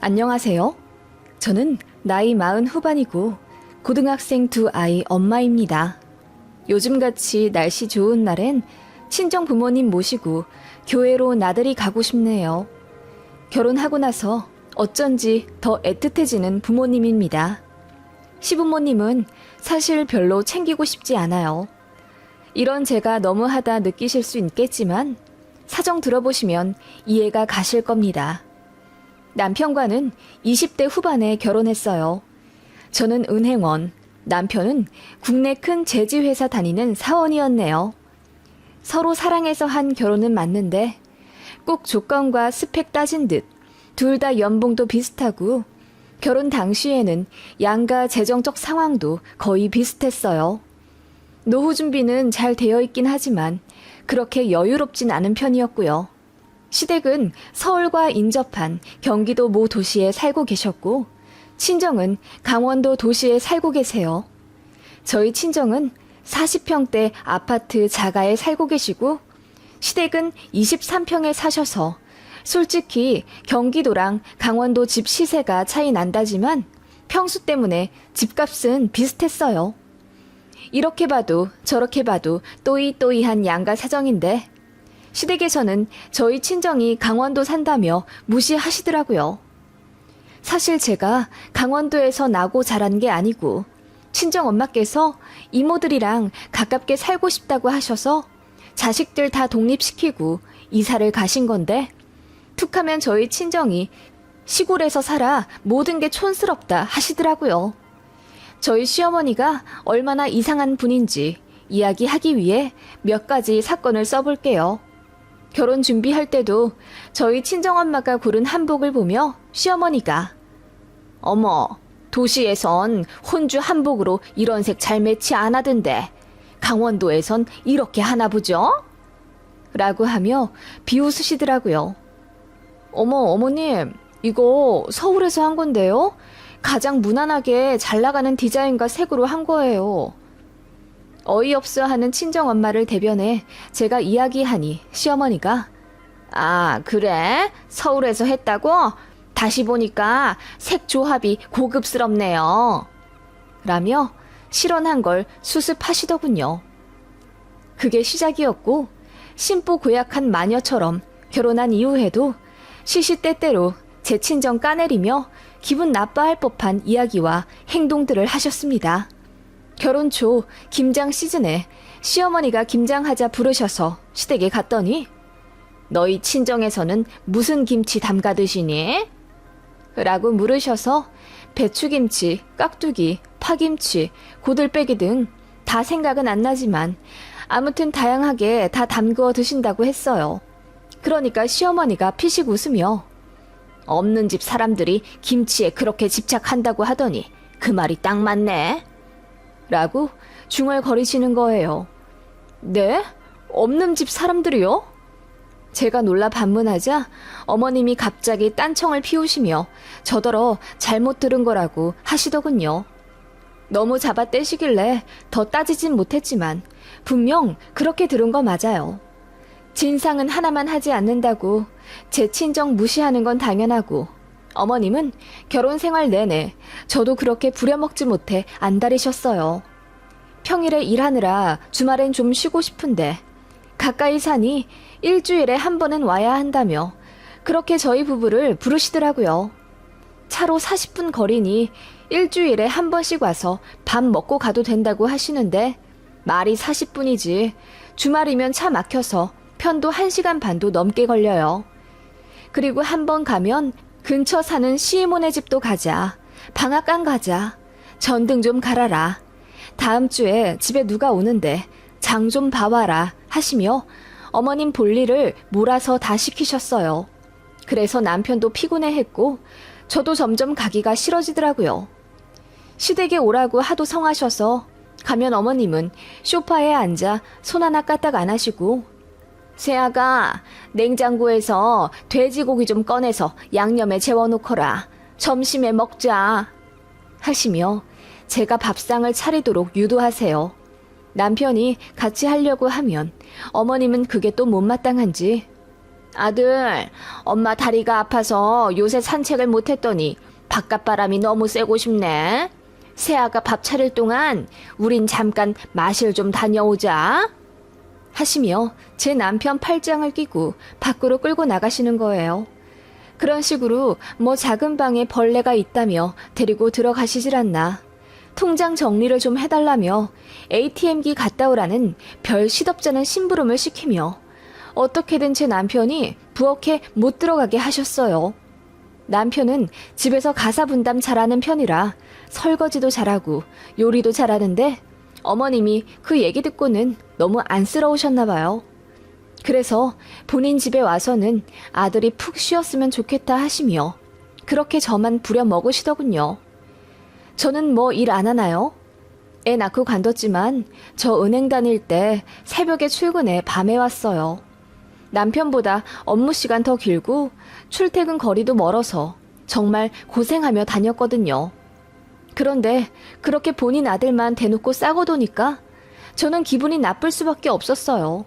안녕하세요. 저는 나이 40 후반이고 고등학생 2아이 엄마입니다. 요즘같이 날씨 좋은 날엔 친정 부모님 모시고 교회로 나들이 가고 싶네요. 결혼하고 나서 어쩐지 더 애틋해지는 부모님입니다. 시부모님은 사실 별로 챙기고 싶지 않아요. 이런 제가 너무하다 느끼실 수 있겠지만 사정 들어보시면 이해가 가실 겁니다. 남편과는 20대 후반에 결혼했어요. 저는 은행원, 남편은 국내 큰 제지회사 다니는 사원이었네요. 서로 사랑해서 한 결혼은 맞는데 꼭 조건과 스펙 따진 듯 둘 다 연봉도 비슷하고 결혼 당시에는 양가 재정적 상황도 거의 비슷했어요. 노후 준비는 잘 되어 있긴 하지만 그렇게 여유롭진 않은 편이었고요. 시댁은 서울과 인접한 경기도 모 도시에 살고 계셨고 친정은 강원도 도시에 살고 계세요. 저희 친정은 40평대 아파트 자가에 살고 계시고 시댁은 23평에 사셔서 솔직히 경기도랑 강원도 집 시세가 차이 난다지만 평수 때문에 집값은 비슷했어요. 이렇게 봐도 저렇게 봐도 또이또이한 양가 사정인데 시댁에서는 저희 친정이 강원도 산다며 무시하시더라고요. 사실 제가 강원도에서 나고 자란 게 아니고 친정 엄마께서 이모들이랑 가깝게 살고 싶다고 하셔서 자식들 다 독립시키고 이사를 가신 건데 툭하면 저희 친정이 시골에서 살아 모든 게 촌스럽다 하시더라고요. 저희 시어머니가 얼마나 이상한 분인지 이야기하기 위해 몇 가지 사건을 써볼게요. 결혼 준비할 때도 저희 친정엄마가 고른 한복을 보며 시어머니가 어머, 도시에선 혼주 한복으로 이런 색 잘 매치 안 하던데 강원도에선 이렇게 하나 보죠? 라고 하며 비웃으시더라고요. 어머, 어머님, 이거 서울에서 한 건데요? 가장 무난하게 잘 나가는 디자인과 색으로 한 거예요. 어이없어 하는 친정엄마를 대변해 제가 이야기하니 시어머니가 아, 그래? 서울에서 했다고? 다시 보니까 색 조합이 고급스럽네요. 라며 실언한 걸 수습하시더군요. 그게 시작이었고 신부 고약한 마녀처럼 결혼한 이후에도 시시때때로 제 친정 까내리며 기분 나빠할 법한 이야기와 행동들을 하셨습니다. 결혼 초 김장 시즌에 시어머니가 김장하자 부르셔서 시댁에 갔더니 너희 친정에서는 무슨 김치 담가 드시니? 라고 물으셔서 배추김치, 깍두기, 파김치, 고들빼기 등 다 생각은 안 나지만 아무튼 다양하게 다 담그어 드신다고 했어요. 그러니까 시어머니가 피식 웃으며 없는 집 사람들이 김치에 그렇게 집착한다고 하더니 그 말이 딱 맞네. 라고 중얼거리시는 거예요. 네? 없는 집 사람들이요? 제가 놀라 반문하자 어머님이 갑자기 딴청을 피우시며 저더러 잘못 들은 거라고 하시더군요. 너무 잡아떼시길래 더 따지진 못했지만 분명 그렇게 들은 거 맞아요. 진상은 하나만 하지 않는다고 제 친정 무시하는 건 당연하고 어머님은 결혼 생활 내내 저도 그렇게 부려먹지 못해 안달이셨어요. 평일에 일하느라 주말엔 좀 쉬고 싶은데 가까이 사니 일주일에 한 번은 와야 한다며 그렇게 저희 부부를 부르시더라고요. 차로 40분 거리니 일주일에 한 번씩 와서 밥 먹고 가도 된다고 하시는데 말이 40분이지 주말이면 차 막혀서 편도 1시간 반도 넘게 걸려요. 그리고 한 번 가면 근처 사는 시이모네 집도 가자. 방앗간 가자. 전등 좀 갈아라. 다음 주에 집에 누가 오는데 장 좀 봐와라 하시며 어머님 볼일을 몰아서 다 시키셨어요. 그래서 남편도 피곤해했고 저도 점점 가기가 싫어지더라고요. 시댁에 오라고 하도 성하셔서 가면 어머님은 소파에 앉아 손 하나 까딱 안 하시고 세아가 냉장고에서 돼지고기 좀 꺼내서 양념에 재워놓거라. 점심에 먹자. 하시며 제가 밥상을 차리도록 유도하세요. 남편이 같이 하려고 하면 어머님은 그게 또 못마땅한지 아들, 엄마 다리가 아파서 요새 산책을 못했더니 바깥바람이 너무 쐬고 싶네. 세아가 밥 차릴 동안 우린 잠깐 마실 좀 다녀오자. 하시며 제 남편 팔짱을 끼고 밖으로 끌고 나가시는 거예요. 그런 식으로 뭐 작은 방에 벌레가 있다며 데리고 들어가시질 않나. 통장 정리를 좀 해달라며 ATM기 갔다 오라는 별 시덥잖은 심부름을 시키며 어떻게든 제 남편이 부엌에 못 들어가게 하셨어요. 남편은 집에서 가사 분담 잘하는 편이라 설거지도 잘하고 요리도 잘하는데 어머님이 그 얘기 듣고는 너무 안쓰러우셨나 봐요. 그래서 본인 집에 와서는 아들이 푹 쉬었으면 좋겠다 하시며 그렇게 저만 부려 먹으시더군요. 저는 뭐 일 안 하나요? 애 낳고 관뒀지만 저 은행 다닐 때 새벽에 출근해 밤에 왔어요. 남편보다 업무 시간 더 길고 출퇴근 거리도 멀어서 정말 고생하며 다녔거든요. 그런데 그렇게 본인 아들만 대놓고 싸고 도니까 저는 기분이 나쁠 수밖에 없었어요.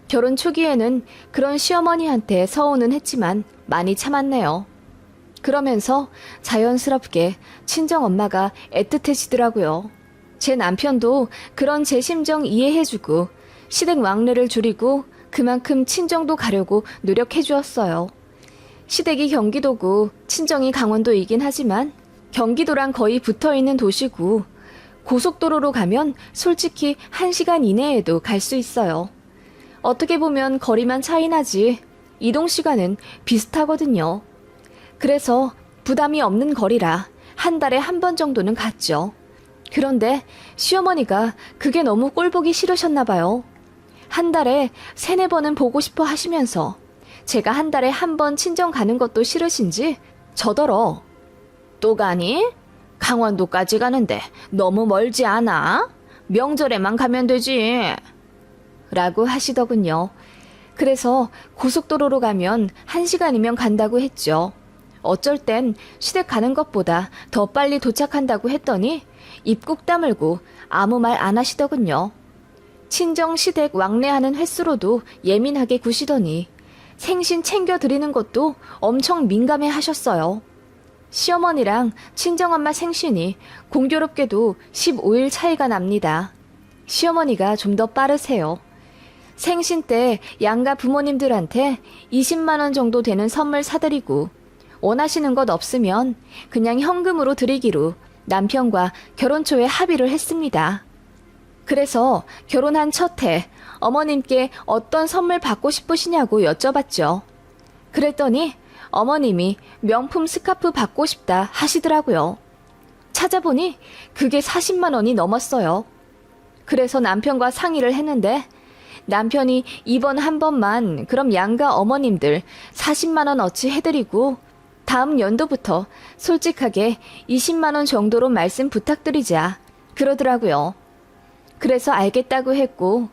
결혼 초기에는 그런 시어머니한테 서운은 했지만 많이 참았네요. 그러면서 자연스럽게 친정엄마가 애틋해지더라고요. 제 남편도 그런 제 심정 이해해주고 시댁 왕래를 줄이고 그만큼 친정도 가려고 노력해주었어요. 시댁이 경기도고 친정이 강원도이긴 하지만 경기도랑 거의 붙어있는 도시고 고속도로로 가면 솔직히 1시간 이내에도 갈 수 있어요. 어떻게 보면 거리만 차이 나지 이동 시간은 비슷하거든요. 그래서 부담이 없는 거리라 한 달에 한 번 정도는 갔죠. 그런데 시어머니가 그게 너무 꼴보기 싫으셨나 봐요. 한 달에 3-4번은 보고 싶어 하시면서 제가 한 달에 한 번 친정 가는 것도 싫으신지 저더러 또 가니? 강원도까지 가는데 너무 멀지 않아? 명절에만 가면 되지. 라고 하시더군요. 그래서 고속도로로 가면 1시간이면 간다고 했죠. 어쩔 땐 시댁 가는 것보다 더 빨리 도착한다고 했더니 입 꾹 다물고 아무 말 안 하시더군요. 친정 시댁 왕래하는 횟수로도 예민하게 구시더니 생신 챙겨드리는 것도 엄청 민감해 하셨어요. 시어머니랑 친정엄마 생신이 공교롭게도 15일 차이가 납니다. 시어머니가 좀 더 빠르세요. 생신 때 양가 부모님들한테 20만 원 정도 되는 선물 사드리고 원하시는 것 없으면 그냥 현금으로 드리기로 남편과 결혼 초에 합의를 했습니다. 그래서 결혼한 첫 해 어머님께 어떤 선물 받고 싶으시냐고 여쭤봤죠. 그랬더니 어머님이 명품 스카프 받고 싶다 하시더라고요. 찾아보니 그게 40만 원이 넘었어요. 그래서 남편과 상의를 했는데 남편이 이번 한 번만 그럼 양가 어머님들 40만 원 어치 해드리고 다음 연도부터 솔직하게 20만 원 정도로 말씀 부탁드리자 그러더라고요. 그래서 알겠다고 했고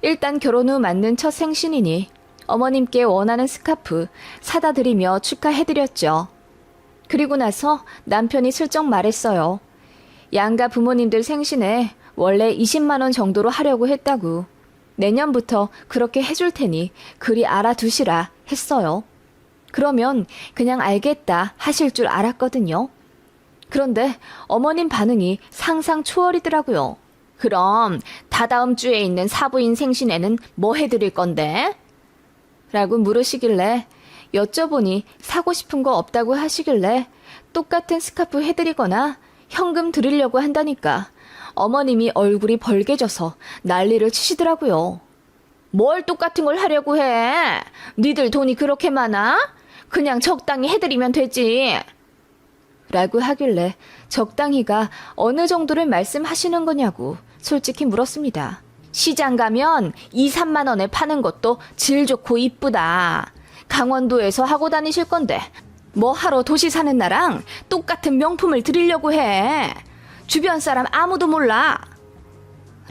일단 결혼 후 맞는 첫 생신이니 어머님께 원하는 스카프 사다 드리며 축하해드렸죠. 그리고 나서 남편이 슬쩍 말했어요. 양가 부모님들 생신에 원래 20만 원 정도로 하려고 했다고. 내년부터 그렇게 해줄 테니 그리 알아두시라 했어요. 그러면 그냥 알겠다 하실 줄 알았거든요. 그런데 어머님 반응이 상상 초월이더라고요. 그럼 다다음 주에 있는 사부인 생신에는 뭐 해드릴 건데? 라고 물으시길래 여쭤보니 사고 싶은 거 없다고 하시길래 똑같은 스카프 해드리거나 현금 드리려고 한다니까 어머님이 얼굴이 벌개져서 난리를 치시더라고요. 뭘 똑같은 걸 하려고 해? 니들 돈이 그렇게 많아? 그냥 적당히 해드리면 되지. 라고 하길래 적당히가 어느 정도를 말씀하시는 거냐고 솔직히 물었습니다. 시장 가면 2-3만 원에 파는 것도 질 좋고 이쁘다. 강원도에서 하고 다니실 건데 뭐 하러 도시 사는 나랑 똑같은 명품을 드리려고 해. 주변 사람 아무도 몰라.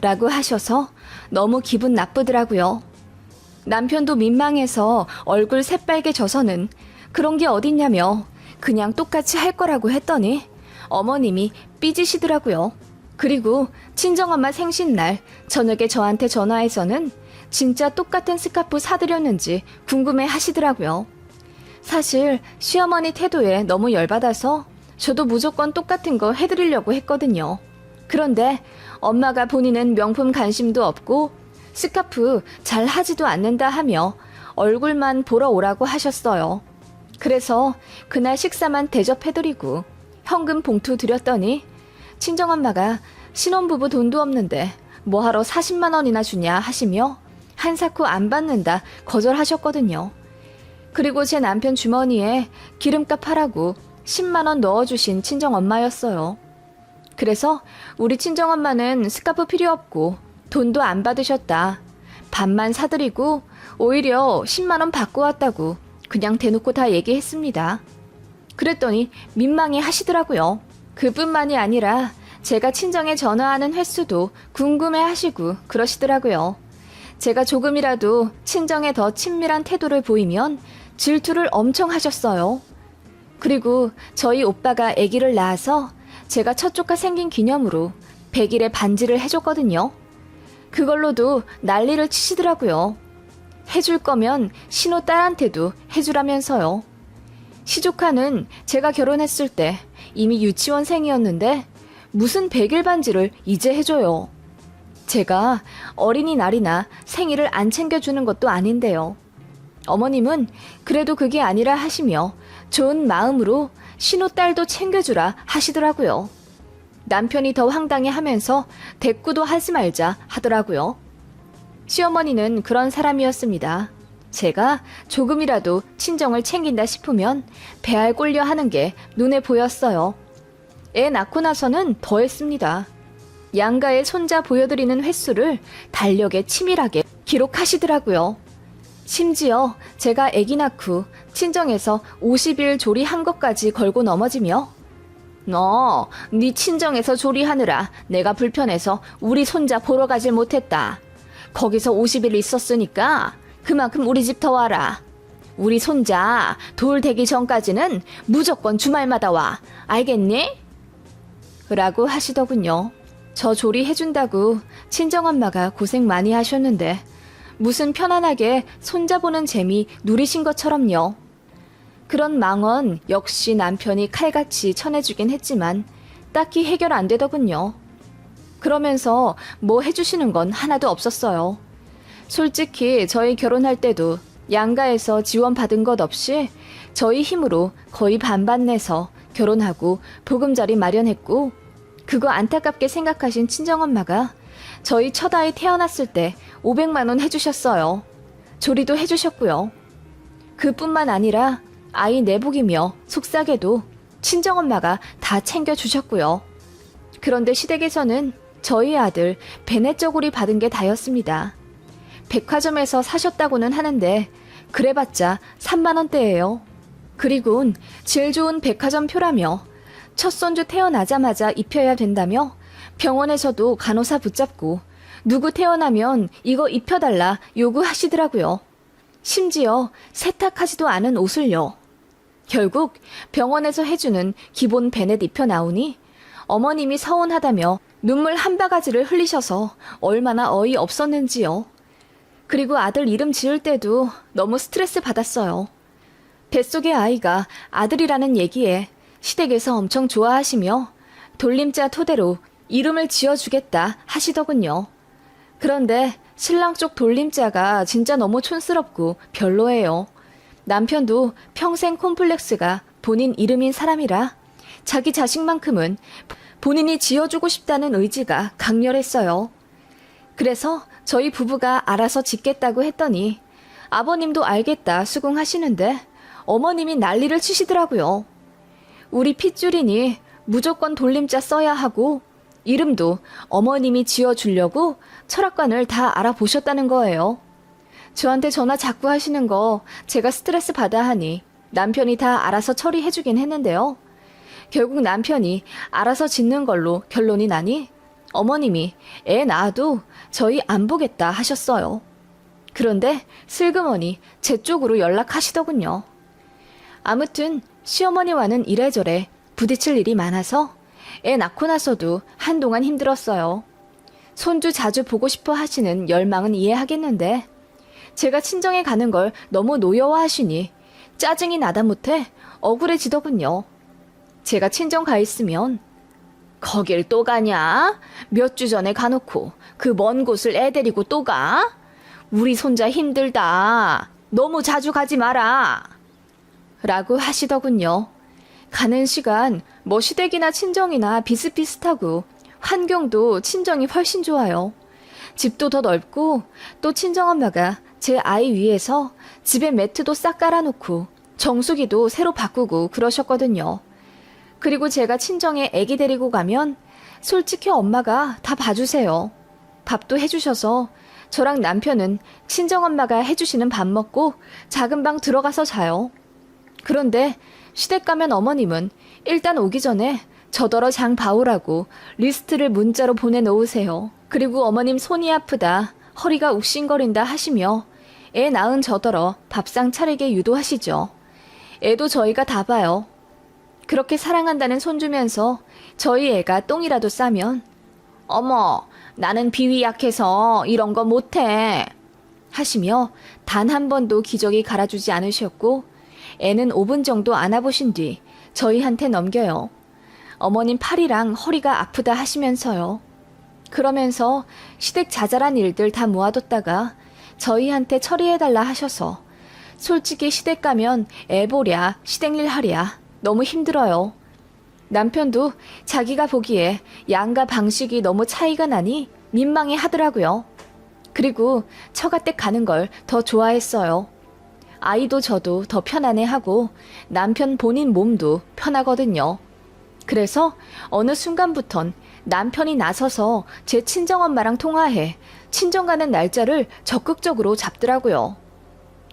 라고 하셔서 너무 기분 나쁘더라고요. 남편도 민망해서 얼굴 새빨개져서는 그런 게 어딨냐며 그냥 똑같이 할 거라고 했더니 어머님이 삐지시더라고요. 그리고 친정엄마 생신날 저녁에 저한테 전화해서는 진짜 똑같은 스카프 사드렸는지 궁금해 하시더라고요. 사실 시어머니 태도에 너무 열받아서 저도 무조건 똑같은 거 해드리려고 했거든요. 그런데 엄마가 본인은 명품 관심도 없고 스카프 잘 하지도 않는다 하며 얼굴만 보러 오라고 하셨어요. 그래서 그날 식사만 대접해드리고 현금 봉투 드렸더니 친정엄마가 신혼부부 돈도 없는데 뭐하러 40만 원이나 주냐 하시며 한사코 안 받는다 거절하셨거든요. 그리고 제 남편 주머니에 기름값 하라고 10만 원 넣어주신 친정엄마였어요. 그래서 우리 친정엄마는 스카프 필요 없고 돈도 안 받으셨다. 밥만 사드리고 오히려 10만 원 받고 왔다고 그냥 대놓고 다 얘기했습니다. 그랬더니 민망해 하시더라고요. 그뿐만이 아니라 제가 친정에 전화하는 횟수도 궁금해 하시고 그러시더라고요. 제가 조금이라도 친정에 더 친밀한 태도를 보이면 질투를 엄청 하셨어요. 그리고 저희 오빠가 아기를 낳아서 제가 첫 조카 생긴 기념으로 100일에 반지를 해줬거든요. 그걸로도 난리를 치시더라고요. 해줄 거면 신호 딸한테도 해주라면서요. 시조카는 제가 결혼했을 때 이미 유치원생이었는데 무슨 100일 반지를 이제 해줘요. 제가 어린이날이나 생일을 안 챙겨주는 것도 아닌데요. 어머님은 그래도 그게 아니라 하시며 좋은 마음으로 신호딸도 챙겨주라 하시더라고요. 남편이 더 황당해 하면서 대꾸도 하지 말자 하더라고요. 시어머니는 그런 사람이었습니다. 제가 조금이라도 친정을 챙긴다 싶으면 배알 꼴려 하는 게 눈에 보였어요. 애 낳고 나서는 더 했습니다. 양가의 손자 보여드리는 횟수를 달력에 치밀하게 기록하시더라고요. 심지어 제가 아기 낳고 친정에서 50일 조리한 것까지 걸고 넘어지며 너, 네 친정에서 조리하느라 내가 불편해서 우리 손자 보러 가질 못했다. 거기서 50일 있었으니까 그만큼 우리 집 더 와라. 우리 손자 돌 되기 전까지는 무조건 주말마다 와. 알겠니? 라고 하시더군요. 저 조리해준다고 친정엄마가 고생 많이 하셨는데 무슨 편안하게 손자 보는 재미 누리신 것처럼요. 그런 망언 역시 남편이 칼같이 쳐내주긴 했지만 딱히 해결 안 되더군요. 그러면서 뭐 해주시는 건 하나도 없었어요. 솔직히 저희 결혼할 때도 양가에서 지원받은 것 없이 저희 힘으로 거의 반반 내서 결혼하고 보금자리 마련했고 그거 안타깝게 생각하신 친정엄마가 저희 첫 아이 태어났을 때 500만 원 해주셨어요. 조리도 해주셨고요. 그뿐만 아니라 아이 내복이며 속삭에도 친정엄마가 다 챙겨주셨고요. 그런데 시댁에서는 저희 아들 베네 쪼구리 받은 게 다였습니다. 백화점에서 사셨다고는 하는데 그래봤자 3만 원대예요. 그리곤 제일 좋은 백화점 표라며 첫 손주 태어나자마자 입혀야 된다며 병원에서도 간호사 붙잡고 누구 태어나면 이거 입혀달라 요구하시더라고요. 심지어 세탁하지도 않은 옷을요. 결국 병원에서 해주는 기본 베넷 입혀 나오니 어머님이 서운하다며 눈물 한 바가지를 흘리셔서 얼마나 어이없었는지요. 그리고 아들 이름 지을 때도 너무 스트레스 받았어요. 뱃속의 아이가 아들이라는 얘기에 시댁에서 엄청 좋아하시며 돌림자 토대로 이름을 지어주겠다 하시더군요. 그런데 신랑 쪽 돌림자가 진짜 너무 촌스럽고 별로예요. 남편도 평생 콤플렉스가 본인 이름인 사람이라 자기 자식만큼은 본인이 지어주고 싶다는 의지가 강렬했어요. 그래서 저희 부부가 알아서 짓겠다고 했더니 아버님도 알겠다 수긍하시는데 어머님이 난리를 치시더라고요. 우리 핏줄이니 무조건 돌림자 써야 하고 이름도 어머님이 지어주려고 철학관을 다 알아보셨다는 거예요. 저한테 전화 자꾸 하시는 거 제가 스트레스 받아 하니 남편이 다 알아서 처리해주긴 했는데요. 결국 남편이 알아서 짓는 걸로 결론이 나니 어머님이 애 낳아도 저희 안 보겠다 하셨어요. 그런데 슬그머니 제 쪽으로 연락하시더군요. 아무튼 시어머니와는 이래저래 부딪힐 일이 많아서 애 낳고 나서도 한동안 힘들었어요. 손주 자주 보고 싶어 하시는 열망은 이해하겠는데 제가 친정에 가는 걸 너무 노여워하시니 짜증이 나다 못해 억울해지더군요. 제가 친정 가 있으면 거길 또 가냐? 몇 주 전에 가놓고 그 먼 곳을 애 데리고 또 가? 우리 손자 힘들다. 너무 자주 가지 마라. 라고 하시더군요. 가는 시간 뭐 시댁이나 친정이나 비슷비슷하고 환경도 친정이 훨씬 좋아요. 집도 더 넓고 또 친정엄마가 제 아이 위해서 집에 매트도 싹 깔아놓고 정수기도 새로 바꾸고 그러셨거든요. 그리고 제가 친정에 애기 데리고 가면 솔직히 엄마가 다 봐주세요. 밥도 해주셔서 저랑 남편은 친정엄마가 해주시는 밥 먹고 작은 방 들어가서 자요. 그런데 시댁 가면 어머님은 일단 오기 전에 저더러 장 봐오라고 리스트를 문자로 보내놓으세요. 그리고 어머님 손이 아프다, 허리가 욱신거린다 하시며 애 낳은 저더러 밥상 차리게 유도하시죠. 애도 저희가 다 봐요. 그렇게 사랑한다는 손주면서 저희 애가 똥이라도 싸면 어머, 나는 비위 약해서 이런 거 못해 하시며 단 한 번도 기저귀 갈아주지 않으셨고 애는 5분 정도 안아보신 뒤 저희한테 넘겨요. 어머님 팔이랑 허리가 아프다 하시면서요. 그러면서 시댁 자잘한 일들 다 모아뒀다가 저희한테 처리해달라 하셔서 솔직히 시댁 가면 애 보랴 시댁 일 하랴 너무 힘들어요. 남편도 자기가 보기에 양가 방식이 너무 차이가 나니 민망해 하더라고요. 그리고 처가댁 가는 걸 더 좋아했어요. 아이도 저도 더 편안해하고 남편 본인 몸도 편하거든요. 그래서 어느 순간부턴 남편이 나서서 제 친정엄마랑 통화해 친정 가는 날짜를 적극적으로 잡더라고요.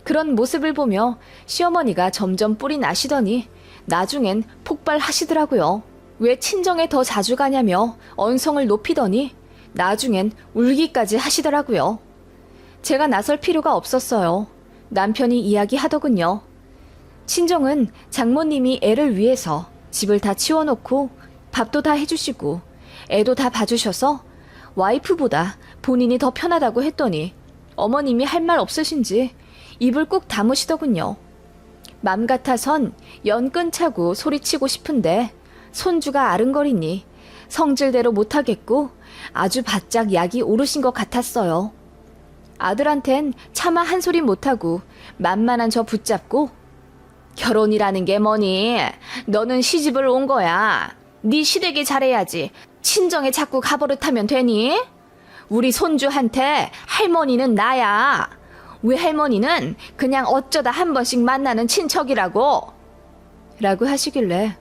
그런 모습을 보며 시어머니가 점점 뿔이 나시더니 나중엔 폭발하시더라고요. 왜 친정에 더 자주 가냐며 언성을 높이더니 나중엔 울기까지 하시더라고요. 제가 나설 필요가 없었어요. 남편이 이야기하더군요. 친정은 장모님이 애를 위해서 집을 다 치워놓고 밥도 다 해주시고 애도 다 봐주셔서 와이프보다 본인이 더 편하다고 했더니 어머님이 할 말 없으신지 입을 꾹 다무시더군요. 맘 같아선 연끈 차고 소리치고 싶은데 손주가 아른거리니 성질대로 못하겠고 아주 바짝 약이 오르신 것 같았어요. 아들한텐 차마 한 소리 못하고 만만한 저 붙잡고 결혼이라는 게 뭐니? 너는 시집을 온 거야. 네 시댁에 잘해야지. 친정에 자꾸 가버릇하면 되니? 우리 손주한테 할머니는 나야. 외할머니는 그냥 어쩌다 한 번씩 만나는 친척이라고. 라고 하시길래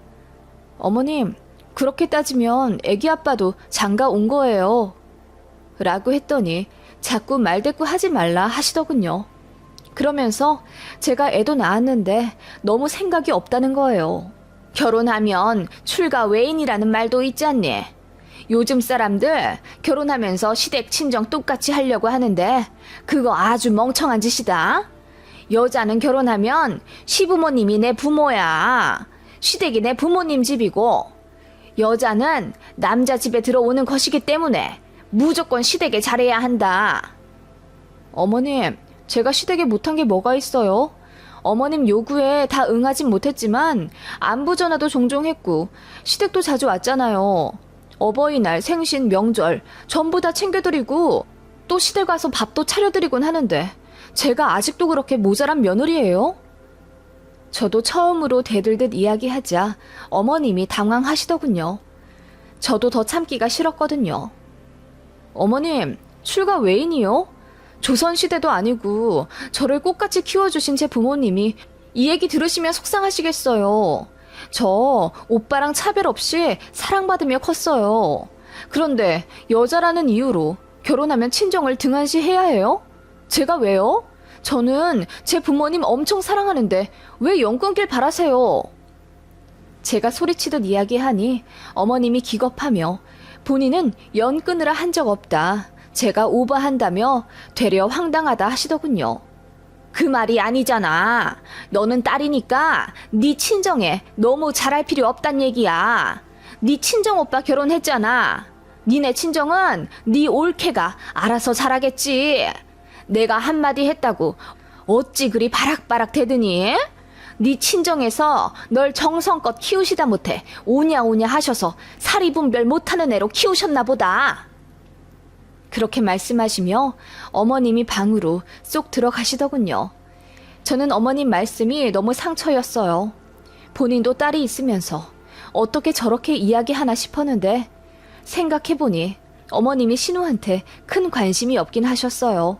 어머님, 그렇게 따지면 애기 아빠도 장가 온 거예요. 라고 했더니 자꾸 말대꾸 하지 말라 하시더군요. 그러면서 제가 애도 낳았는데 너무 생각이 없다는 거예요. 결혼하면 출가 외인이라는 말도 있지 않니? 요즘 사람들 결혼하면서 시댁 친정 똑같이 하려고 하는데 그거 아주 멍청한 짓이다. 여자는 결혼하면 시부모님이 내 부모야. 시댁이 내 부모님 집이고 여자는 남자 집에 들어오는 것이기 때문에 무조건 시댁에 잘해야 한다. 어머님, 제가 시댁에 못한 게 뭐가 있어요? 어머님 요구에 다 응하진 못했지만 안부 전화도 종종 했고 시댁도 자주 왔잖아요. 어버이날, 생신, 명절 전부 다 챙겨드리고 또 시댁 가서 밥도 차려드리곤 하는데 제가 아직도 그렇게 모자란 며느리예요? 저도 처음으로 대들듯 이야기하자 어머님이 당황하시더군요. 저도 더 참기가 싫었거든요. 어머님, 출가 외인이요? 조선시대도 아니고 저를 꽃같이 키워주신 제 부모님이 이 얘기 들으시면 속상하시겠어요. 저 오빠랑 차별 없이 사랑받으며 컸어요. 그런데 여자라는 이유로 결혼하면 친정을 등한시해야 해요? 제가 왜요? 저는 제 부모님 엄청 사랑하는데 왜 연 끊길 바라세요? 제가 소리치듯 이야기하니 어머님이 기겁하며 본인은 연 끊으라 한 적 없다. 제가 오버한다며 되려 황당하다 하시더군요. 그 말이 아니잖아. 너는 딸이니까 네 친정에 너무 잘할 필요 없단 얘기야. 네 친정 오빠 결혼했잖아. 니네 친정은 네 올케가 알아서 잘하겠지. 내가 한마디 했다고 어찌 그리 바락바락 대드니? 네 친정에서 널 정성껏 키우시다 못해 오냐오냐 하셔서 사리분별 못하는 애로 키우셨나 보다. 그렇게 말씀하시며 어머님이 방으로 쏙 들어가시더군요. 저는 어머님 말씀이 너무 상처였어요. 본인도 딸이 있으면서 어떻게 저렇게 이야기하나 싶었는데 생각해보니 어머님이 신우한테 큰 관심이 없긴 하셨어요.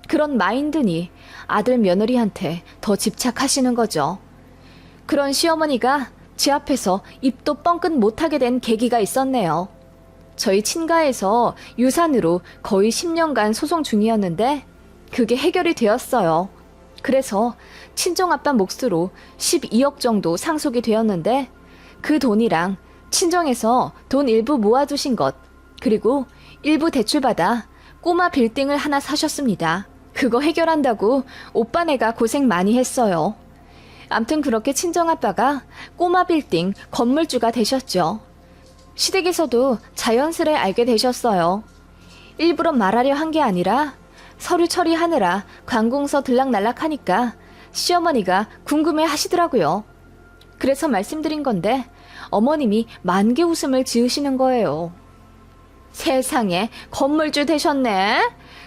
그런 마인드니 아들 며느리한테 더 집착하시는 거죠. 그런 시어머니가 제 앞에서 입도 뻥끗 못하게 된 계기가 있었네요. 저희 친가에서 유산으로 거의 10년간 소송 중이었는데 그게 해결이 되었어요. 그래서 친정아빠 몫으로 12억 정도 상속이 되었는데 그 돈이랑 친정에서 돈 일부 모아두신 것 그리고 일부 대출받아 꼬마 빌딩을 하나 사셨습니다. 그거 해결한다고 오빠네가 고생 많이 했어요. 암튼 그렇게 친정아빠가 꼬마 빌딩 건물주가 되셨죠. 시댁에서도 자연스레 알게 되셨어요. 일부러 말하려 한 게 아니라 서류 처리하느라 관공서 들락날락 하니까 시어머니가 궁금해 하시더라고요. 그래서 말씀드린 건데 어머님이 만개 웃음을 지으시는 거예요. 세상에 건물주 되셨네.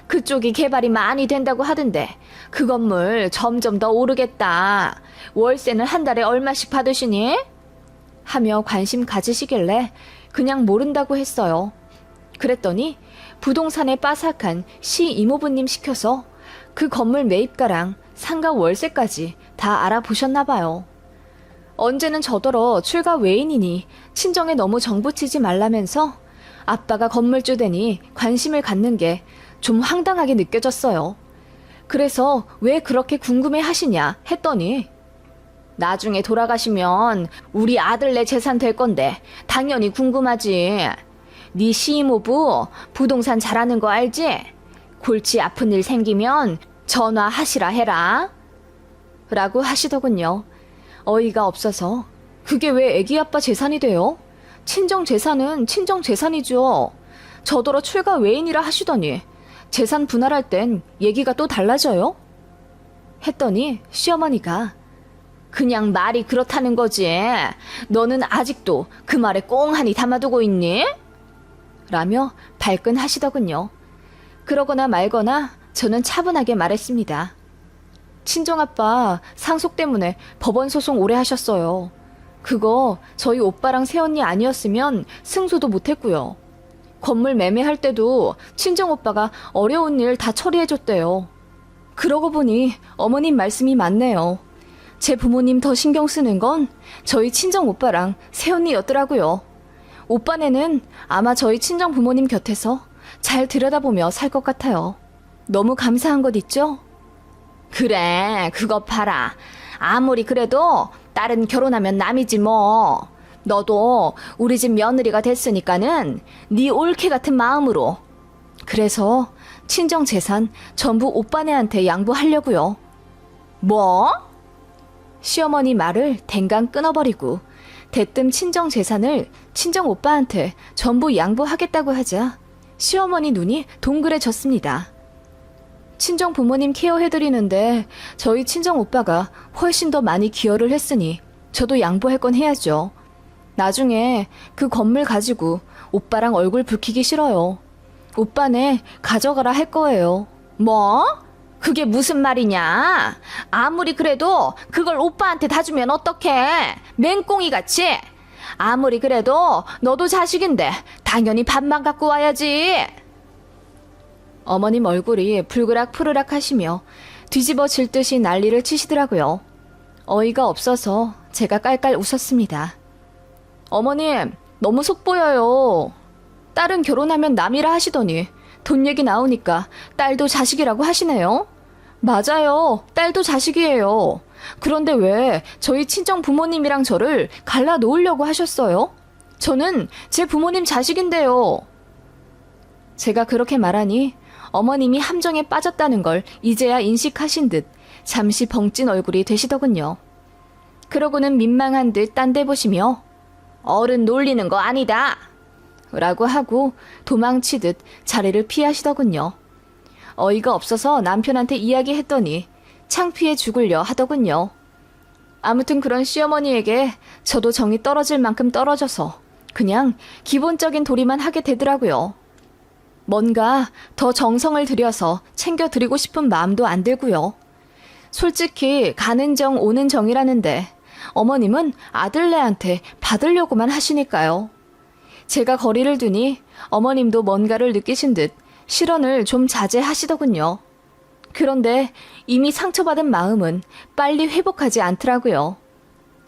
그쪽이 개발이 많이 된다고 하던데 그 건물 점점 더 오르겠다. 월세는 한 달에 얼마씩 받으시니? 하며 관심 가지시길래 그냥 모른다고 했어요. 그랬더니 부동산에 빠삭한 시 이모부님 시켜서 그 건물 매입가랑 상가 월세까지 다 알아보셨나 봐요. 언제는 저더러 출가 외인이니 친정에 너무 정붙이지 말라면서 아빠가 건물주 되니 관심을 갖는 게 좀 황당하게 느껴졌어요. 그래서 왜 그렇게 궁금해 하시냐 했더니 나중에 돌아가시면 우리 아들네 재산 될 건데 당연히 궁금하지. 네 시이모부 부동산 잘하는 거 알지? 골치 아픈 일 생기면 전화하시라 해라. 라고 하시더군요. 어이가 없어서 그게 왜 애기 아빠 재산이 돼요? 친정 재산은 친정 재산이죠. 저더러 출가 외인이라 하시더니 재산 분할할 땐 얘기가 또 달라져요? 했더니 시어머니가 그냥 말이 그렇다는 거지. 너는 아직도 그 말에 꽁하니 담아두고 있니? 라며 발끈하시더군요. 그러거나 말거나 저는 차분하게 말했습니다. 친정아빠 상속 때문에 법원 소송 오래 하셨어요. 그거 저희 오빠랑 새언니 아니었으면 승소도 못했고요. 건물 매매할 때도 친정오빠가 어려운 일 다 처리해줬대요. 그러고 보니 어머님 말씀이 맞네요. 제 부모님 더 신경 쓰는 건 저희 친정오빠랑 새언니였더라고요. 오빠네는 아마 저희 친정 부모님 곁에서 잘 들여다보며 살 것 같아요. 너무 감사한 것 있죠? 그래, 그거 봐라. 아무리 그래도 딸은 결혼하면 남이지 뭐. 너도 우리 집 며느리가 됐으니까는 네 올케 같은 마음으로. 그래서 친정 재산 전부 오빠네한테 양보하려고요. 뭐? 시어머니 말을 댕강 끊어버리고 대뜸 친정 재산을 친정 오빠한테 전부 양보하겠다고 하자 시어머니 눈이 동그래졌습니다. 친정 부모님 케어해드리는데 저희 친정 오빠가 훨씬 더 많이 기여를 했으니 저도 양보할 건 해야죠. 나중에 그 건물 가지고 오빠랑 얼굴 붉히기 싫어요. 오빠네 가져가라 할 거예요. 뭐? 그게 무슨 말이냐? 아무리 그래도 그걸 오빠한테 다 주면 어떡해? 맹꽁이같이? 아무리 그래도 너도 자식인데 당연히 반만 갖고 와야지. 어머님 얼굴이 불그락 푸르락 하시며 뒤집어질 듯이 난리를 치시더라고요. 어이가 없어서 제가 깔깔 웃었습니다. 어머님, 너무 속보여요. 딸은 결혼하면 남이라 하시더니 돈 얘기 나오니까 딸도 자식이라고 하시네요. 맞아요. 딸도 자식이에요. 그런데 왜 저희 친정 부모님이랑 저를 갈라놓으려고 하셨어요? 저는 제 부모님 자식인데요. 제가 그렇게 말하니 어머님이 함정에 빠졌다는 걸 이제야 인식하신 듯 잠시 벙찐 얼굴이 되시더군요. 그러고는 민망한 듯 딴 데 보시며 어른 놀리는 거 아니다. 라고 하고 도망치듯 자리를 피하시더군요. 어이가 없어서 남편한테 이야기했더니 창피해 죽으려 하더군요. 아무튼 그런 시어머니에게 저도 정이 떨어질 만큼 떨어져서 그냥 기본적인 도리만 하게 되더라고요. 뭔가 더 정성을 들여서 챙겨드리고 싶은 마음도 안 들고요. 솔직히 가는 정 오는 정이라는데 어머님은 아들네한테 받으려고만 하시니까요. 제가 거리를 두니 어머님도 뭔가를 느끼신 듯 실언을 좀 자제하시더군요. 그런데 이미 상처받은 마음은 빨리 회복하지 않더라고요.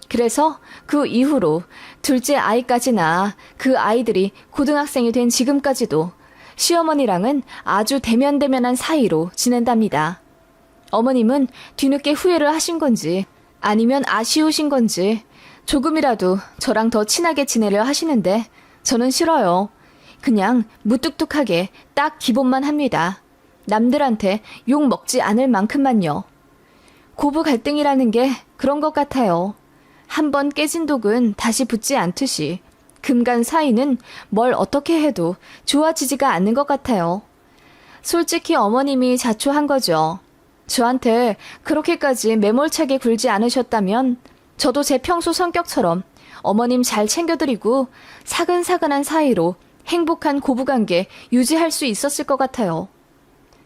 그래서 그 이후로 둘째 아이까지 낳아 그 아이들이 고등학생이 된 지금까지도 시어머니랑은 아주 대면대면한 사이로 지낸답니다. 어머님은 뒤늦게 후회를 하신 건지 아니면 아쉬우신 건지 조금이라도 저랑 더 친하게 지내려 하시는데 저는 싫어요. 그냥 무뚝뚝하게 딱 기본만 합니다. 남들한테 욕 먹지 않을 만큼만요. 고부 갈등이라는 게 그런 것 같아요. 한번 깨진 독은 다시 붙지 않듯이 금간 사이는 뭘 어떻게 해도 좋아지지가 않는 것 같아요. 솔직히 어머님이 자초한 거죠. 저한테 그렇게까지 매몰차게 굴지 않으셨다면 저도 제 평소 성격처럼 어머님 잘 챙겨드리고 사근사근한 사이로 행복한 고부관계 유지할 수 있었을 것 같아요.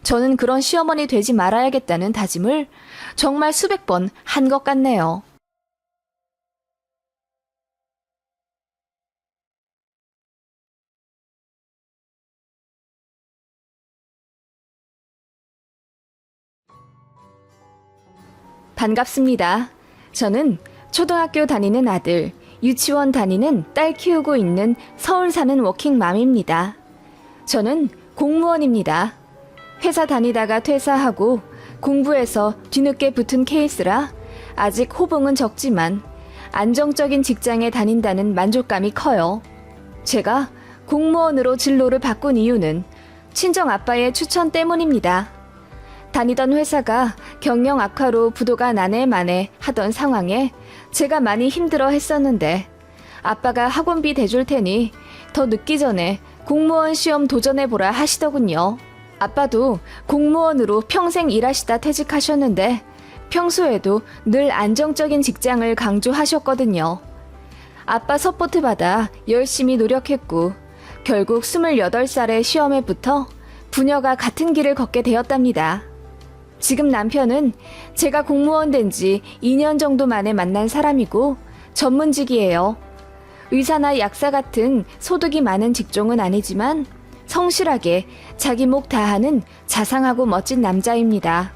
저는 그런 시어머니 되지 말아야겠다는 다짐을 정말 수백 번 한 것 같네요. 반갑습니다. 저는 초등학교 다니는 아들, 유치원 다니는 딸 키우고 있는 서울 사는 워킹맘입니다. 저는 공무원입니다. 회사 다니다가 퇴사하고 공부해서 뒤늦게 붙은 케이스라 아직 호봉은 적지만 안정적인 직장에 다닌다는 만족감이 커요. 제가 공무원으로 진로를 바꾼 이유는 친정 아빠의 추천 때문입니다. 다니던 회사가 경영 악화로 부도가 나네 마네 하던 상황에 제가 많이 힘들어 했었는데 아빠가 학원비 대줄 테니 더 늦기 전에 공무원 시험 도전해보라 하시더군요. 아빠도 공무원으로 평생 일하시다 퇴직하셨는데 평소에도 늘 안정적인 직장을 강조하셨거든요. 아빠 서포트 받아 열심히 노력했고 결국 28살에 시험에 붙어 부녀가 같은 길을 걷게 되었답니다. 지금 남편은 제가 공무원 된 지 2년 정도 만에 만난 사람이고 전문직이에요. 의사나 약사 같은 소득이 많은 직종은 아니지만 성실하게 자기 목 다하는 자상하고 멋진 남자입니다.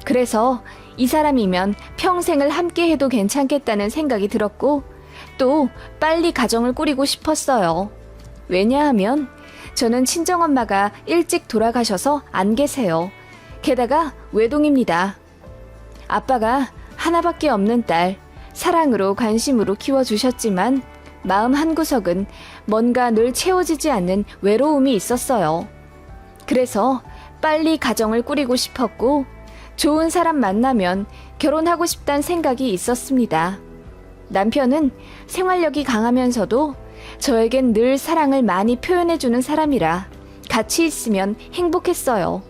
그래서 이 사람이면 평생을 함께 해도 괜찮겠다는 생각이 들었고 또 빨리 가정을 꾸리고 싶었어요. 왜냐하면 저는 친정엄마가 일찍 돌아가셔서 안 계세요. 게다가 외동입니다. 아빠가 하나밖에 없는 딸, 사랑으로 관심으로 키워주셨지만 마음 한구석은 뭔가 늘 채워지지 않는 외로움이 있었어요. 그래서 빨리 가정을 꾸리고 싶었고 좋은 사람 만나면 결혼하고 싶다는 생각이 있었습니다. 남편은 생활력이 강하면서도 저에겐 늘 사랑을 많이 표현해주는 사람이라 같이 있으면 행복했어요.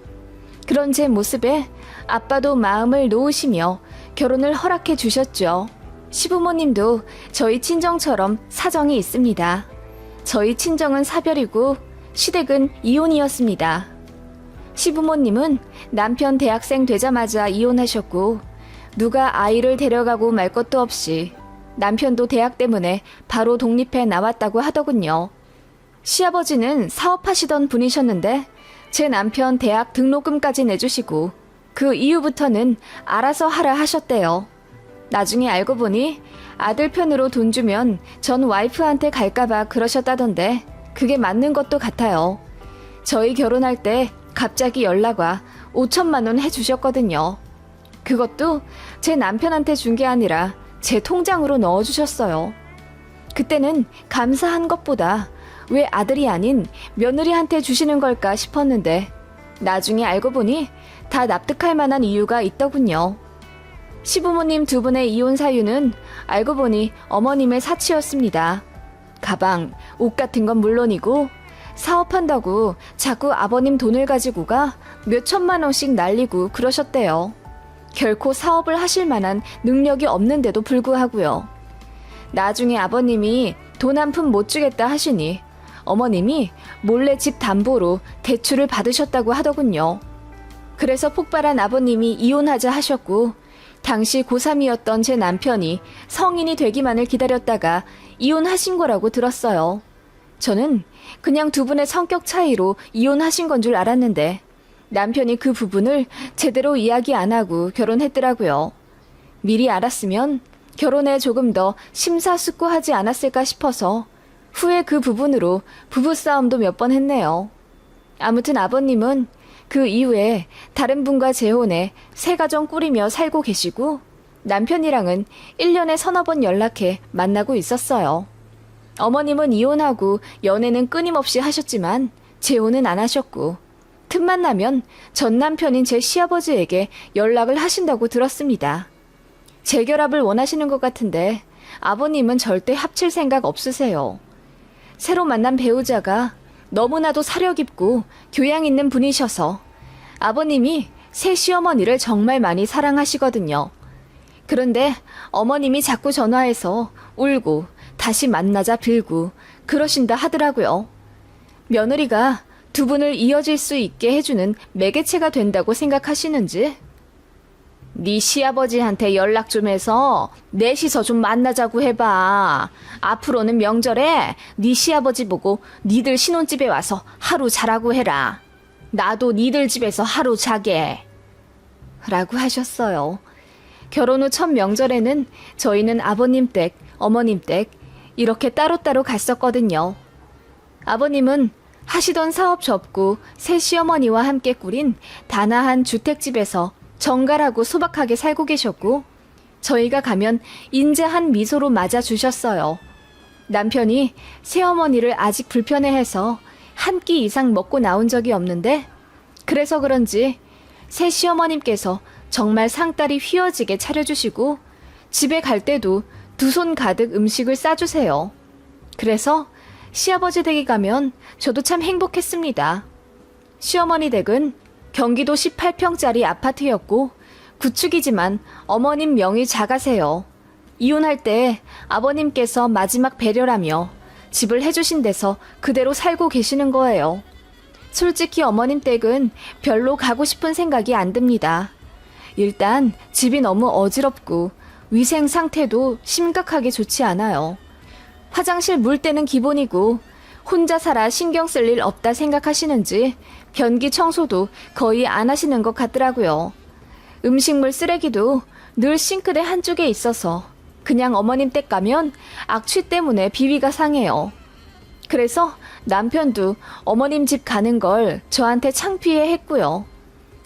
그런 제 모습에 아빠도 마음을 놓으시며 결혼을 허락해 주셨죠. 시부모님도 저희 친정처럼 사정이 있습니다. 저희 친정은 사별이고 시댁은 이혼이었습니다. 시부모님은 남편 대학생 되자마자 이혼하셨고 누가 아이를 데려가고 말 것도 없이 남편도 대학 때문에 바로 독립해 나왔다고 하더군요. 시아버지는 사업하시던 분이셨는데 제 남편 대학 등록금까지 내주시고 그 이후부터는 알아서 하라 하셨대요. 나중에 알고 보니 아들 편으로 돈 주면 전 와이프한테 갈까봐 그러셨다던데 그게 맞는 것도 같아요. 저희 결혼할 때 갑자기 연락 와 5천만 원 해주셨거든요. 그것도 제 남편한테 준 게 아니라 제 통장으로 넣어주셨어요. 그때는 감사한 것보다 왜 아들이 아닌 며느리한테 주시는 걸까 싶었는데 나중에 알고 보니 다 납득할 만한 이유가 있더군요. 시부모님 두 분의 이혼 사유는 알고 보니 어머님의 사치였습니다. 가방, 옷 같은 건 물론이고 사업한다고 자꾸 아버님 돈을 가지고 가 몇 천만 원씩 날리고 그러셨대요. 결코 사업을 하실 만한 능력이 없는데도 불구하고요. 나중에 아버님이 돈 한 푼 못 주겠다 하시니 어머님이 몰래 집 담보로 대출을 받으셨다고 하더군요. 그래서 폭발한 아버님이 이혼하자 하셨고 당시 고3이었던 제 남편이 성인이 되기만을 기다렸다가 이혼하신 거라고 들었어요. 저는 그냥 두 분의 성격 차이로 이혼하신 건 줄 알았는데 남편이 그 부분을 제대로 이야기 안 하고 결혼했더라고요. 미리 알았으면 결혼에 조금 더 심사숙고하지 않았을까 싶어서 후에 그 부분으로 부부싸움도 몇 번 했네요. 아무튼 아버님은 그 이후에 다른 분과 재혼해 새 가정 꾸리며 살고 계시고 남편이랑은 1년에 서너 번 연락해 만나고 있었어요. 어머님은 이혼하고 연애는 끊임없이 하셨지만 재혼은 안 하셨고 틈만 나면 전 남편인 제 시아버지에게 연락을 하신다고 들었습니다. 재결합을 원하시는 것 같은데 아버님은 절대 합칠 생각 없으세요. 새로 만난 배우자가 너무나도 사려 깊고 교양 있는 분이셔서 아버님이 새 시어머니를 정말 많이 사랑하시거든요. 그런데 어머님이 자꾸 전화해서 울고 다시 만나자 빌고 그러신다 하더라고요. 며느리가 두 분을 이어질 수 있게 해주는 매개체가 된다고 생각하시는지 네 시아버지한테 연락 좀 해서 넷이서 좀 만나자고 해봐. 앞으로는 명절에 네 시아버지 보고 니들 신혼집에 와서 하루 자라고 해라. 나도 니들 집에서 하루 자게. 라고 하셨어요. 결혼 후 첫 명절에는 저희는 아버님 댁, 어머님 댁 이렇게 따로따로 갔었거든요. 아버님은 하시던 사업 접고 새 시어머니와 함께 꾸린 단아한 주택집에서 정갈하고 소박하게 살고 계셨고 저희가 가면 인자한 미소로 맞아주셨어요. 남편이 새어머니를 아직 불편해해서 한 끼 이상 먹고 나온 적이 없는데 그래서 그런지 새 시어머님께서 정말 상다리 휘어지게 차려주시고 집에 갈 때도 두 손 가득 음식을 싸주세요. 그래서 시아버지 댁에 가면 저도 참 행복했습니다. 시어머니 댁은 경기도 18평짜리 아파트였고 구축이지만 어머님 명의 자가세요. 이혼할 때 아버님께서 마지막 배려라며 집을 해주신 데서 그대로 살고 계시는 거예요. 솔직히 어머님 댁은 별로 가고 싶은 생각이 안 듭니다. 일단 집이 너무 어지럽고 위생 상태도 심각하게 좋지 않아요. 화장실 물때는 기본이고 혼자 살아 신경 쓸 일 없다 생각하시는지 변기 청소도 거의 안 하시는 것 같더라고요. 음식물 쓰레기도 늘 싱크대 한쪽에 있어서 그냥 어머님 댁 가면 악취 때문에 비위가 상해요. 그래서 남편도 어머님 집 가는 걸 저한테 창피해 했고요.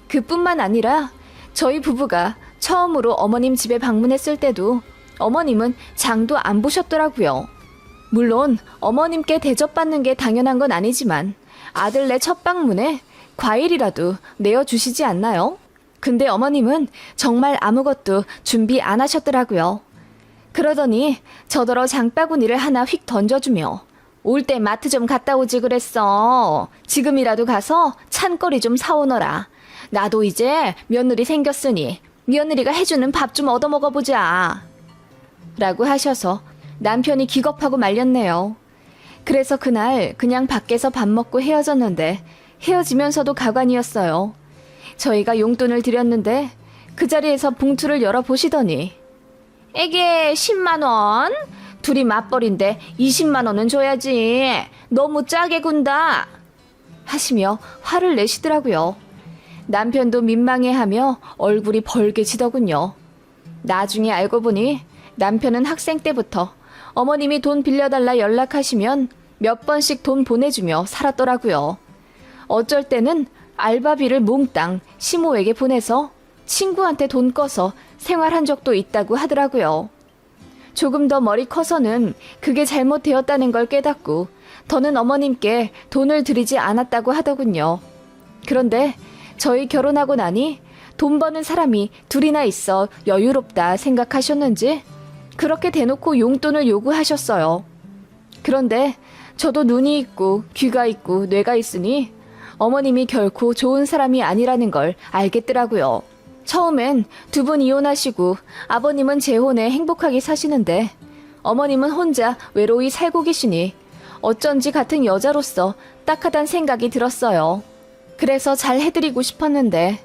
그뿐만 아니라 저희 부부가 처음으로 어머님 집에 방문했을 때도 어머님은 장도 안 보셨더라고요. 물론 어머님께 대접받는 게 당연한 건 아니지만 아들네 첫 방문에 과일이라도 내어주시지 않나요? 근데 어머님은 정말 아무것도 준비 안 하셨더라고요. 그러더니 저더러 장바구니를 하나 휙 던져주며 올 때 마트 좀 갔다 오지 그랬어. 지금이라도 가서 찬거리 좀 사오너라. 나도 이제 며느리 생겼으니 며느리가 해주는 밥 좀 얻어먹어보자. 라고 하셔서 남편이 기겁하고 말렸네요. 그래서 그날 그냥 밖에서 밥 먹고 헤어졌는데 헤어지면서도 가관이었어요. 저희가 용돈을 드렸는데 그 자리에서 봉투를 열어보시더니 에게 10만 원? 둘이 맞벌인데 20만 원은 줘야지. 너무 짜게 군다. 하시며 화를 내시더라고요. 남편도 민망해하며 얼굴이 벌개지더군요. 나중에 알고 보니 남편은 학생 때부터 어머님이 돈 빌려달라 연락하시면 몇 번씩 돈 보내주며 살았더라고요. 어쩔 때는 알바비를 몽땅 시모에게 보내서 친구한테 돈 꺼서 생활한 적도 있다고 하더라고요. 조금 더 머리 커서는 그게 잘못되었다는 걸 깨닫고 더는 어머님께 돈을 드리지 않았다고 하더군요. 그런데 저희 결혼하고 나니 돈 버는 사람이 둘이나 있어 여유롭다 생각하셨는지 그렇게 대놓고 용돈을 요구하셨어요. 그런데 저도 눈이 있고 귀가 있고 뇌가 있으니 어머님이 결코 좋은 사람이 아니라는 걸 알겠더라고요. 처음엔 두 분 이혼하시고 아버님은 재혼해 행복하게 사시는데 어머님은 혼자 외로이 살고 계시니 어쩐지 같은 여자로서 딱하단 생각이 들었어요. 그래서 잘 해드리고 싶었는데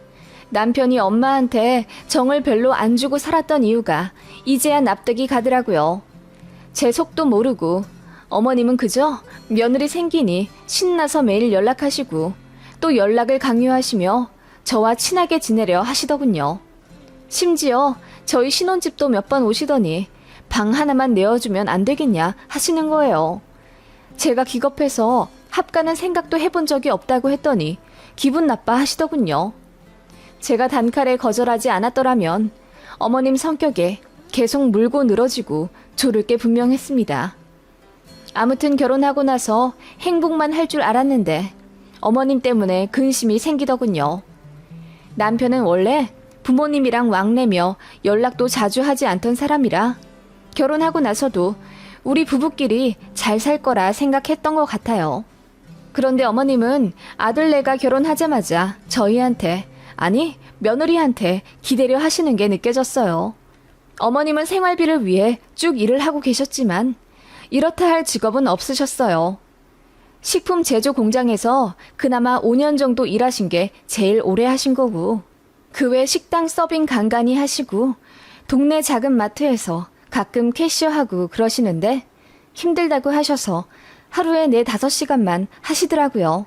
남편이 엄마한테 정을 별로 안 주고 살았던 이유가 이제야 납득이 가더라고요. 제 속도 모르고 어머님은 그저 며느리 생기니 신나서 매일 연락하시고 또 연락을 강요하시며 저와 친하게 지내려 하시더군요. 심지어 저희 신혼집도 몇 번 오시더니 방 하나만 내어주면 안 되겠냐 하시는 거예요. 제가 기겁해서 합가는 생각도 해본 적이 없다고 했더니 기분 나빠 하시더군요. 제가 단칼에 거절하지 않았더라면 어머님 성격에 계속 물고 늘어지고 조를 게 분명했습니다. 아무튼 결혼하고 나서 행복만 할 줄 알았는데 어머님 때문에 근심이 생기더군요. 남편은 원래 부모님이랑 왕래며 연락도 자주 하지 않던 사람이라 결혼하고 나서도 우리 부부끼리 잘 살 거라 생각했던 것 같아요. 그런데 어머님은 아들네가 결혼하자마자 저희한테, 아니 며느리한테 기대려 하시는 게 느껴졌어요. 어머님은 생활비를 위해 쭉 일을 하고 계셨지만 이렇다 할 직업은 없으셨어요. 식품 제조 공장에서 그나마 5년 정도 일하신 게 제일 오래 하신 거고, 그 외 식당 서빙 간간히 하시고 동네 작은 마트에서 가끔 캐셔하고 그러시는데 힘들다고 하셔서 하루에 4-5시간만 하시더라고요.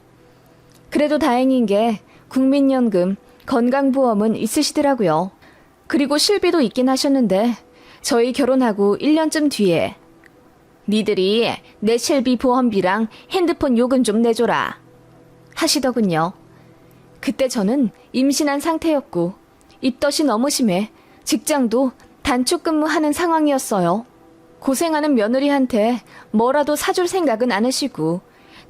그래도 다행인 게 국민연금, 건강보험은 있으시더라고요. 그리고 실비도 있긴 하셨는데 저희 결혼하고 1년쯤 뒤에 니들이 내 실비 보험비랑 핸드폰 요금 좀 내줘라 하시더군요. 그때 저는 임신한 상태였고 입덧이 너무 심해 직장도 단축 근무하는 상황이었어요. 고생하는 며느리한테 뭐라도 사줄 생각은 않으시고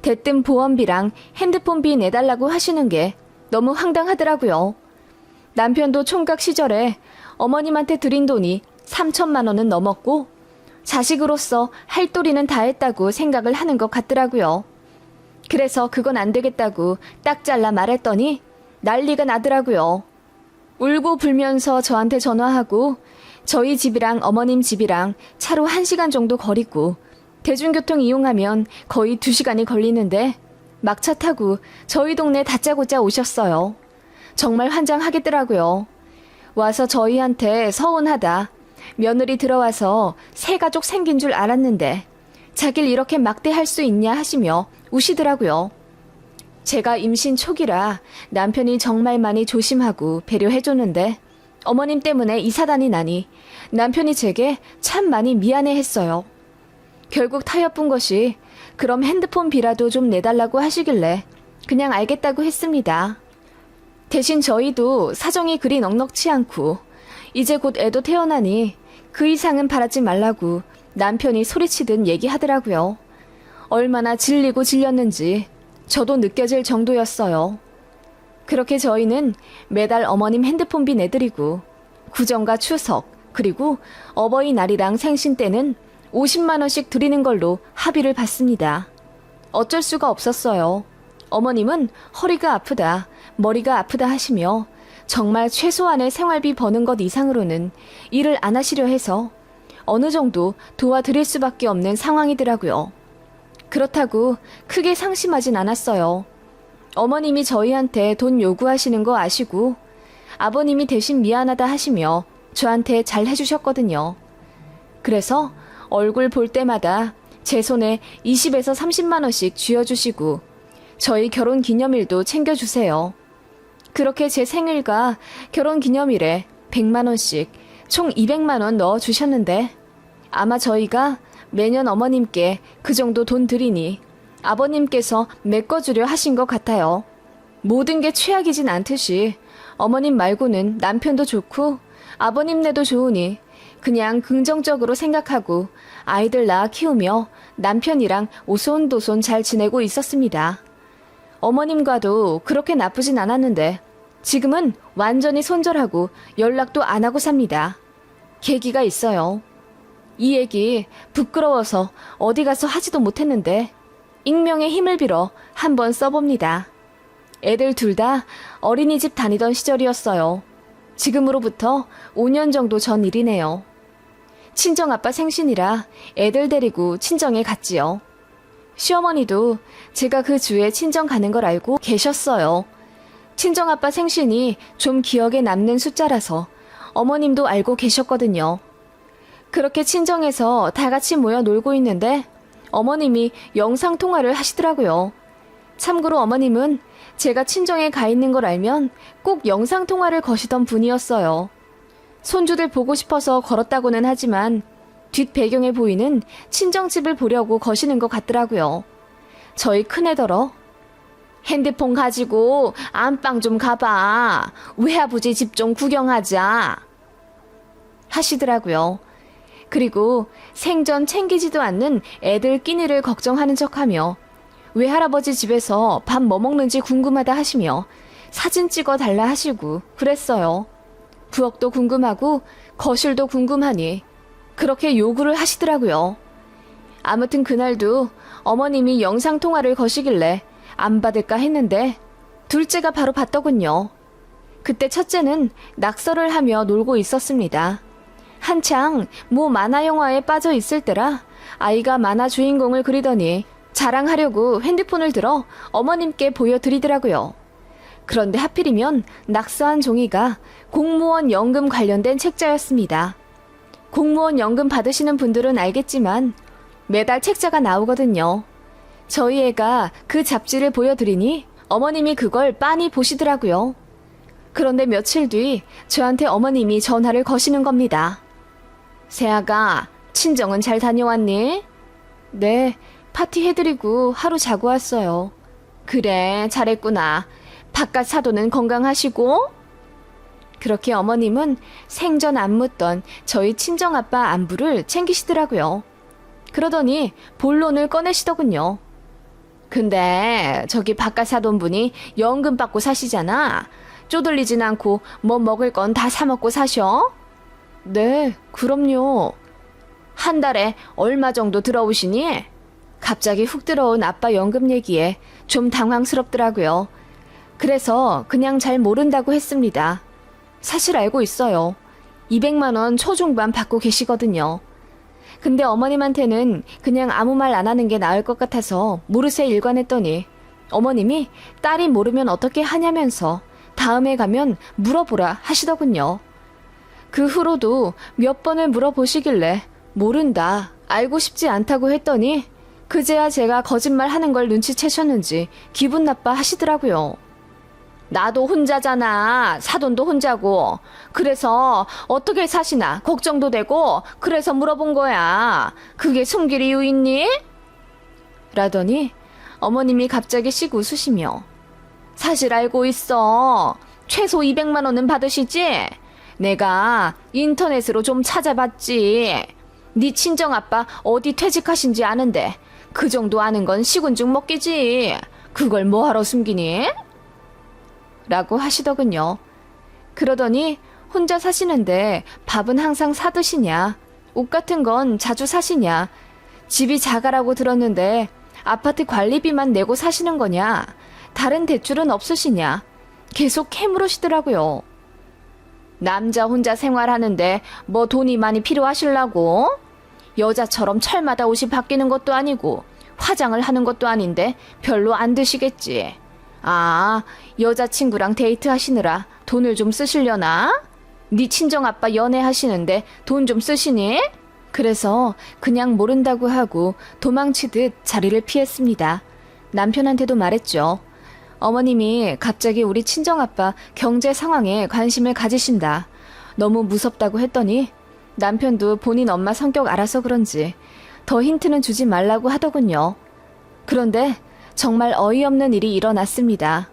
대뜸 보험비랑 핸드폰비 내달라고 하시는 게 너무 황당하더라고요. 남편도 총각 시절에 어머님한테 드린 돈이 3천만 원은 넘었고 자식으로서 할 도리는 다 했다고 생각을 하는 것 같더라고요. 그래서 그건 안 되겠다고 딱 잘라 말했더니 난리가 나더라고요. 울고 불면서 저한테 전화하고 저희 집이랑 어머님 집이랑 차로 1시간 정도 거리고 대중교통 이용하면 거의 2시간이 걸리는데 막차 타고 저희 동네 다짜고짜 오셨어요. 정말 환장하겠더라고요. 와서 저희한테 서운하다. 며느리 들어와서 새 가족 생긴 줄 알았는데 자길 이렇게 막대할 수 있냐 하시며 우시더라고요. 제가 임신 초기라 남편이 정말 많이 조심하고 배려해줬는데 어머님 때문에 이 사단이 나니 남편이 제게 참 많이 미안해했어요. 결국 타협본 것이 그럼 핸드폰 비라도 좀 내달라고 하시길래 그냥 알겠다고 했습니다. 대신 저희도 사정이 그리 넉넉치 않고 이제 곧 애도 태어나니 그 이상은 바라지 말라고 남편이 소리치듯 얘기하더라고요. 얼마나 질리고 질렸는지 저도 느껴질 정도였어요. 그렇게 저희는 매달 어머님 핸드폰비 내드리고 구정과 추석 그리고 어버이날이랑 생신 때는 50만 원씩 드리는 걸로 합의를 봤습니다. 어쩔 수가 없었어요. 어머님은 허리가 아프다, 머리가 아프다 하시며 정말 최소한의 생활비 버는 것 이상으로는 일을 안 하시려 해서 어느 정도 도와드릴 수밖에 없는 상황이더라고요. 그렇다고 크게 상심하진 않았어요. 어머님이 저희한테 돈 요구하시는 거 아시고 아버님이 대신 미안하다 하시며 저한테 잘 해주셨거든요. 그래서 얼굴 볼 때마다 제 손에 20에서 30만 원씩 쥐어주시고 저희 결혼 기념일도 챙겨주세요. 그렇게 제 생일과 결혼 기념일에 100만 원씩 총 200만 원 넣어주셨는데 아마 저희가 매년 어머님께 그 정도 돈 드리니 아버님께서 메꿔주려 하신 것 같아요. 모든 게 최악이진 않듯이 어머님 말고는 남편도 좋고 아버님네도 좋으니 그냥 긍정적으로 생각하고 아이들 낳아 키우며 남편이랑 오손도손 잘 지내고 있었습니다. 어머님과도 그렇게 나쁘진 않았는데 지금은 완전히 손절하고 연락도 안 하고 삽니다. 계기가 있어요. 이 얘기 부끄러워서 어디 가서 하지도 못했는데 익명의 힘을 빌어 한번 써봅니다. 애들 둘 다 어린이집 다니던 시절이었어요. 지금으로부터 5년 정도 전 일이네요. 친정아빠 생신이라 애들 데리고 친정에 갔지요. 시어머니도 제가 그 주에 친정 가는 걸 알고 계셨어요. 친정아빠 생신이 좀 기억에 남는 숫자라서 어머님도 알고 계셨거든요. 그렇게 친정에서 다 같이 모여 놀고 있는데 어머님이 영상통화를 하시더라고요. 참고로 어머님은 제가 친정에 가 있는 걸 알면 꼭 영상통화를 거시던 분이었어요. 손주들 보고 싶어서 걸었다고는 하지만 뒷 배경에 보이는 친정집을 보려고 거시는 것 같더라고요. 저희 큰애더러 핸드폰 가지고 안방 좀 가봐. 외아버지 집 좀 구경하자. 하시더라고요. 그리고 생전 챙기지도 않는 애들 끼니를 걱정하는 척하며 외할아버지 집에서 밥 뭐 먹는지 궁금하다 하시며 사진 찍어 달라 하시고 그랬어요. 부엌도 궁금하고 거실도 궁금하니 그렇게 요구를 하시더라고요. 아무튼 그날도 어머님이 영상통화를 거시길래 안 받을까 했는데 둘째가 바로 받더군요. 그때 첫째는 낙서를 하며 놀고 있었습니다. 한창 모 만화 영화에 빠져 있을 때라 아이가 만화 주인공을 그리더니 자랑하려고 핸드폰을 들어 어머님께 보여드리더라고요. 그런데 하필이면 낙서한 종이가 공무원 연금 관련된 책자였습니다. 공무원 연금 받으시는 분들은 알겠지만 매달 책자가 나오거든요. 저희 애가 그 잡지를 보여드리니 어머님이 그걸 빤히 보시더라고요. 그런데 며칠 뒤 저한테 어머님이 전화를 거시는 겁니다. 새아가 친정은 잘 다녀왔니? 네, 파티 해드리고 하루 자고 왔어요. 그래, 잘했구나. 바깥 사도는 건강하시고? 그렇게 어머님은 생전 안 묻던 저희 친정아빠 안부를 챙기시더라고요. 그러더니 본론을 꺼내시더군요. 근데 저기 바깥 사돈 분이 연금 받고 사시잖아. 쪼들리진 않고 뭐 먹을 건 다 사 먹고 사셔? 네, 그럼요. 한 달에 얼마 정도 들어오시니? 갑자기 훅 들어온 아빠 연금 얘기에 좀 당황스럽더라고요. 그래서 그냥 잘 모른다고 했습니다. 사실 알고 있어요. 200만 원 초중반 받고 계시거든요. 근데 어머님한테는 그냥 아무 말 안 하는 게 나을 것 같아서 모르쇠 일관했더니 어머님이 딸이 모르면 어떻게 하냐면서 다음에 가면 물어보라 하시더군요. 그 후로도 몇 번을 물어보시길래 모른다, 알고 싶지 않다고 했더니 그제야 제가 거짓말 하는 걸 눈치채셨는지 기분 나빠 하시더라고요. 나도 혼자잖아. 사돈도 혼자고. 그래서 어떻게 사시나 걱정도 되고 그래서 물어본 거야. 그게 숨길 이유 있니? 라더니 어머님이 갑자기 씩 웃으시며 사실 알고 있어. 최소 200만 원은 받으시지? 내가 인터넷으로 좀 찾아봤지. 네 친정아빠 어디 퇴직하신지 아는데 그 정도 아는 건 식은죽 먹기지. 그걸 뭐하러 숨기니? 라고 하시더군요. 그러더니 혼자 사시는데 밥은 항상 사드시냐? 옷 같은 건 자주 사시냐? 집이 작아라고 들었는데 아파트 관리비만 내고 사시는 거냐? 다른 대출은 없으시냐? 계속 캐물으시더라고요. 남자 혼자 생활하는데 뭐 돈이 많이 필요하실라고? 여자처럼 철마다 옷이 바뀌는 것도 아니고 화장을 하는 것도 아닌데 별로 안 드시겠지. 아, 여자친구랑 데이트하시느라 돈을 좀 쓰시려나? 네 친정아빠 연애하시는데 돈 좀 쓰시니? 그래서 그냥 모른다고 하고 도망치듯 자리를 피했습니다. 남편한테도 말했죠. 어머님이 갑자기 우리 친정아빠 경제 상황에 관심을 가지신다. 너무 무섭다고 했더니 남편도 본인 엄마 성격 알아서 그런지 더 힌트는 주지 말라고 하더군요. 그런데 정말 어이없는 일이 일어났습니다.